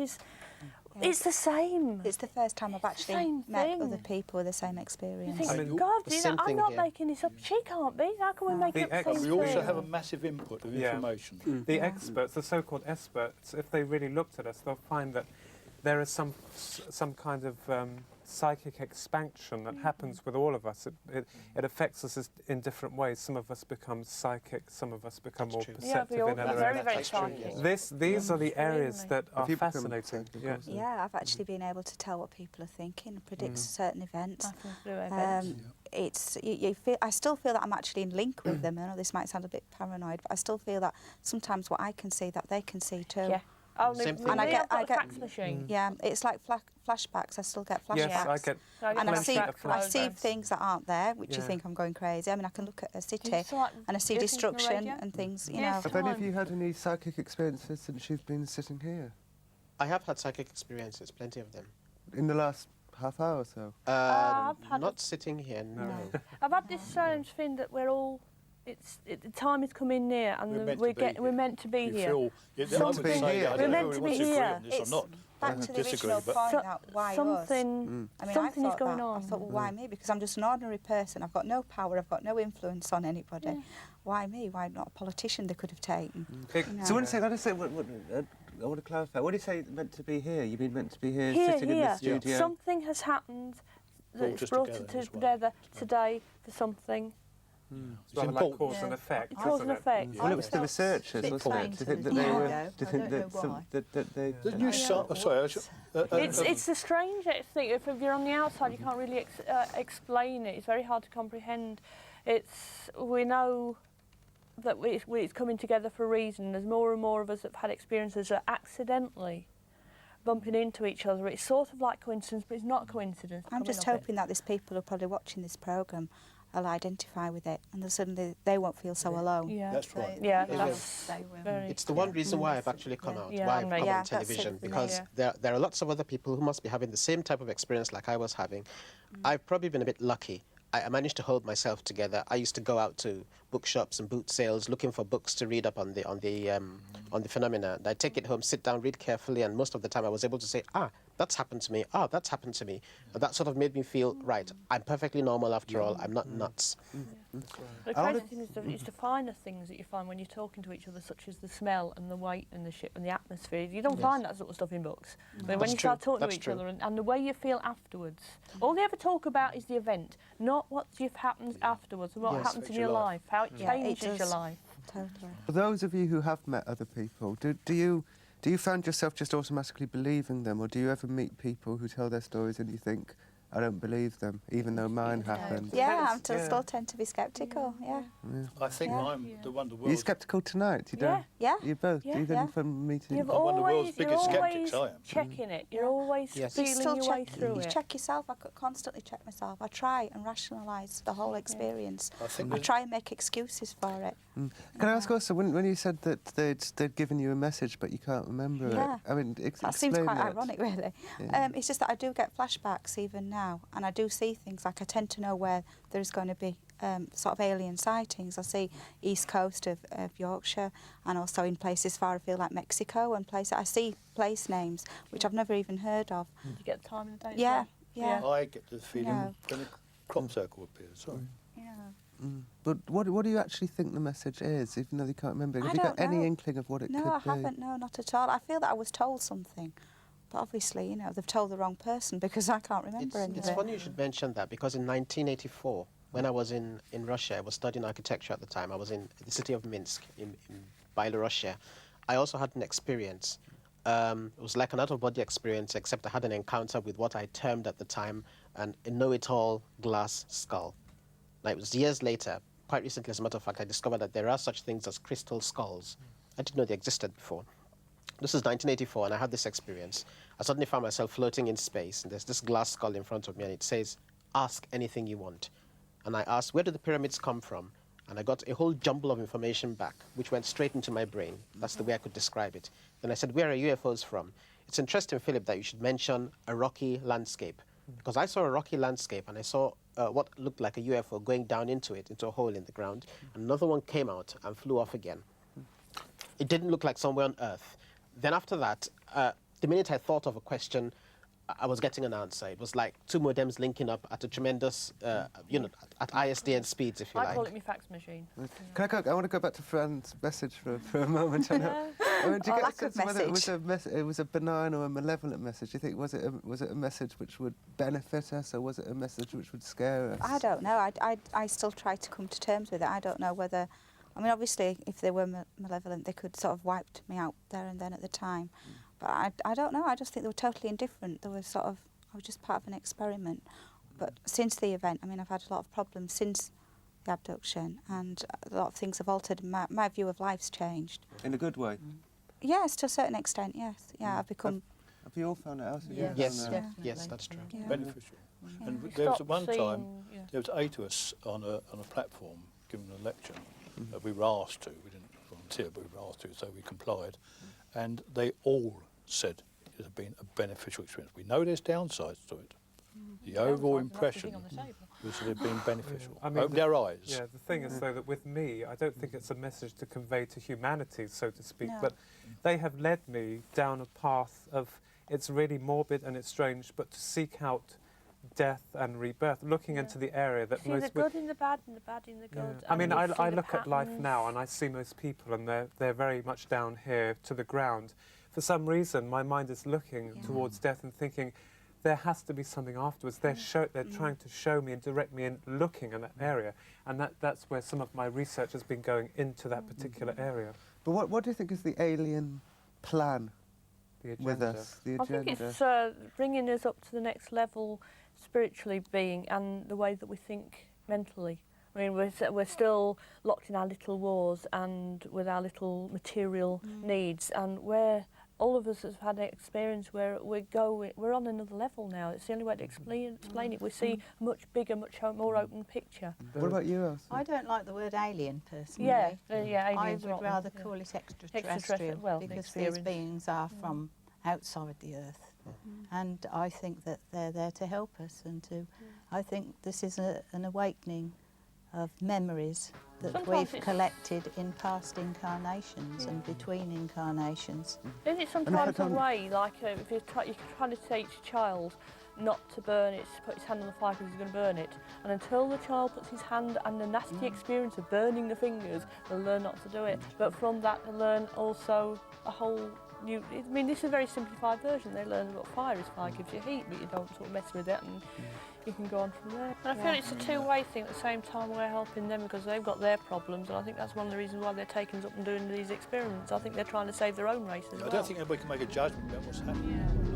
it's the same. It's the first time I've actually Same met thing. other people with the same You experience. think, I mean, God, the you know, same I'm thing not here. making this up. She can't be. How can we make The up the ex- same But we also thing? have a massive input of Yeah. information. The experts, the so-called experts, if they really looked at us, they'll find that there is some kind of psychic expansion that happens with all of us. It affects us in different ways. Some of us become psychic, some of us become That's more true. Yeah, perceptive we all in become other very, areas. very That's true, psychic. yes. These are the areas Extremely. that are Have you become fascinating. psychic Yeah. also? Yeah, I've actually been able to tell what people are thinking, predict certain events. Nothing to do with events. It's you feel. I still feel that I'm actually in link with them. I know this might sound a bit paranoid, but I still feel that sometimes what I can see, that they can see too. Yeah. Only Same thing. with And I me, get- I've got I a get- fax machine. Yeah, it's like flashbacks. I still get flashbacks. Yes, I get So I get And I plenty see, of I see flashbacks. things that aren't there, which you Yeah. think I'm going crazy. I mean, I can look at a city It's like and I see listening to the destruction radio. and things. You Yes. know, Have any of Time. you had any psychic experiences since you've been sitting here? I have had psychic experiences, plenty of them. In the last half hour or so? I've had Not sitting here, no. I've had this strange thing that we're all. The time is coming near, and We're meant to be we're here. meant to be You here. feel, at the Something- moment, say that, I We're don't know meant if to everyone be wants to agree here. on this or It's not. back I to the disagree, original but point So- that why us? something, I mean, something I is thought going that. on. I thought, well, why me? Because I'm just an ordinary person. I've got no power. I've got no influence on anybody. Yeah. Why me? Why not a politician they could have taken? It- So when you say, I want to clarify. When you say meant to be here, you mean meant to be here, Here, sitting in the here. studio? Something has happened that's us brought together it in this way. together today for something. It's rather like important. cause and effect, Cause isn't and it? effect. Well, it was the felt researchers, bit wasn't it? faint To think that a they little were, ago. to I think don't that know some, why. that they. The new It's the strange thing. If you're on the outside, you can't really explain it. It's very hard to comprehend. We know that it's coming together for a reason. There's more and more of us that have had experiences that accidentally bumping into each other. It's sort of like coincidence, but it's not coincidence. I'm just coming of it. hoping that there's people who are probably watching this programme will identify with it, and then suddenly they won't feel so alone. Yeah, That's right. Yeah, They that's They will. very. It's the one reason why I've actually come out, Yeah, why I've and come me. on Yeah, that's television, it, because yeah. there are lots of other people who must be having the same type of experience like I was having. I've probably been a bit lucky. I managed to hold myself together. I used to go out to bookshops and boot sales looking for books to read up on the phenomena. I take it home, sit down, read carefully, and most of the time I was able to say, that's happened to me. That's happened to me. And that sort of made me feel, right, I'm perfectly normal after all. I'm not nuts. The crazy thing is the finer things that you find when you're talking to each other, such as the smell and the weight and the ship and the atmosphere. You don't find that sort of stuff in books. But when That's you start true. talking That's to each true. other and the way you feel afterwards, all they ever talk about is the event, not what happens afterwards, and what Yes. happens in Affects your your life, how it Yeah, it changes your does. life. Totally. For those of you who have met other people, do you find yourself just automatically believing them, or do you ever meet people who tell their stories and you think, I don't believe them, even though mine happened? Yeah, I Yeah. still tend to be sceptical, yeah. I think Yeah. I'm the one of the Are you world's... sceptical tonight? You Yeah. don't? Yeah. You both? Yeah. Even Yeah. from meeting? You've I'm one of the world's always, you're biggest always sceptics, I am. checking it. You're always Yes. You feeling still your way check, through you it. check yourself. I could constantly check myself. I try and rationalise the whole experience. I think I that- try and make excuses for it. Can I ask also, when you said that they'd given you a message but you can't remember Yeah. it, I mean, That seems explain quite it. ironic, really. Yeah. It's just that I do get flashbacks even now, and I do see things. Like I tend to know where there's going to be sort of alien sightings. I see east coast of Yorkshire, and also in places far afield like Mexico and places. I see place names which I've never even heard of. Do you get the time and the date? Yeah, as yeah. I get the feeling No. when a crop circle appears. Sorry. yeah. But what do you actually think the message is, even though you can't remember? Have I you got don't any know. inkling of what it No, could I be? haven't. No, not at all. I feel that I was told something, but obviously, they've told the wrong person because I can't remember any of It's it. funny you should mention that, because in 1984, when I was in Russia, I was studying architecture at the time. I was in the city of Minsk in Belarus. I also had an experience. It was like an out-of-body experience, except I had an encounter with what I termed at the time a know-it-all glass skull. Now, it was years later, quite recently as a matter of fact, I discovered that there are such things as crystal skulls. I didn't know they existed before. This is 1984, and I had this experience. I suddenly found myself floating in space, and there's this glass skull in front of me, and it says, ask anything you want. And I asked, where do the pyramids come from? And I got a whole jumble of information back, which went straight into my brain. That's the way I could describe it. Then I said, where are UFOs from? It's interesting, Philip, that you should mention a rocky landscape. Because I saw a rocky landscape, and I saw what looked like a UFO going down into it, into a hole in the ground. Another one came out and flew off again. It didn't look like somewhere on Earth. Then after that, the minute I thought of a question, I was getting an answer. It was like two modems linking up at a tremendous, at ISDN speeds, if you I like. call it my fax machine. I want to go back to Fran's message for a moment. I know. I mean, do you Or get a lack of sense whether message. it was a benign or a malevolent message? Do you think was it a message which would benefit us, or was it a message which would scare us? I don't know. I still try to come to terms with it. I don't know whether... I mean, obviously, if they were malevolent, they could sort of wiped me out there and then at the time. But I don't know. I just think they were totally indifferent. They were sort of... I was just part of an experiment. But since the event, I mean, I've had a lot of problems since the abduction, and a lot of things have altered. My view of life's changed. In a good way. Yes, to a certain extent, yes. Yeah, I've become... Have you all found it out? Yes. Yes, Definitely. yes, that's true. Yeah. Beneficial. Yeah. And You there was stop at one time, seeing- yeah. there was 8 of us on a platform giving a lecture. We were asked to. We didn't volunteer, but we were asked to, so we complied. And they all said it had been a beneficial experience. We know there's downsides to it. The overall Downsides are not impression sitting on the table. was that it had been beneficial. I mean, Opened our eyes. Yeah, the thing is, though, that with me, I don't think it's a message to convey to humanity, so to speak, No. but they have led me down a path of, it's really morbid and it's strange, but to seek out death and rebirth, looking Yeah. into the area that See most... the good in the bad and the bad in the Yeah. good. I and mean, you I see the look at life patterns. now and I see most people and they're very much down here to the ground. For some reason, my mind is looking Yeah. towards death and thinking, there has to be something afterwards. They're trying to show me and direct me in looking in that area. And that's where some of my research has been going into that particular area. But what do you think is the alien plan The agenda. with us? The I agenda. think it's bringing us up to the next level spiritually being and the way that we think mentally. I mean, we're still locked in our little wars and with our little material needs, and we're all of us have had an experience where we're on another level now. It's the only way to explain it. We see a much bigger, much more open picture. What about you, Elsa? I don't like the word alien personally. Yeah, I aliens would are rather yeah. call it extraterrestrial, well, the because these experience. beings are from outside the Earth, and I think that they're there to help us, and I think this is an awakening of memories that Sometimes we've collected in past incarnations and between incarnations. Isn't it sometimes a way, like if you're trying to teach a child not to burn it, to put his hand on the fire because he's going to burn it, and until the child puts his hand and the nasty experience of burning the fingers, they'll learn not to do it. But from that, they'll learn also a whole new. I mean, this is a very simplified version. They learn what fire is. Fire gives you heat, but you don't sort of mess with it, and you can go on from there. And I feel it's a two-way thing. At the same time, we're helping them because they've got their problems, and I think that's one of the reasons why they're taking us up and doing these experiments. I think they're trying to save their own race as well. I don't think anybody can make a judgment about what's happening.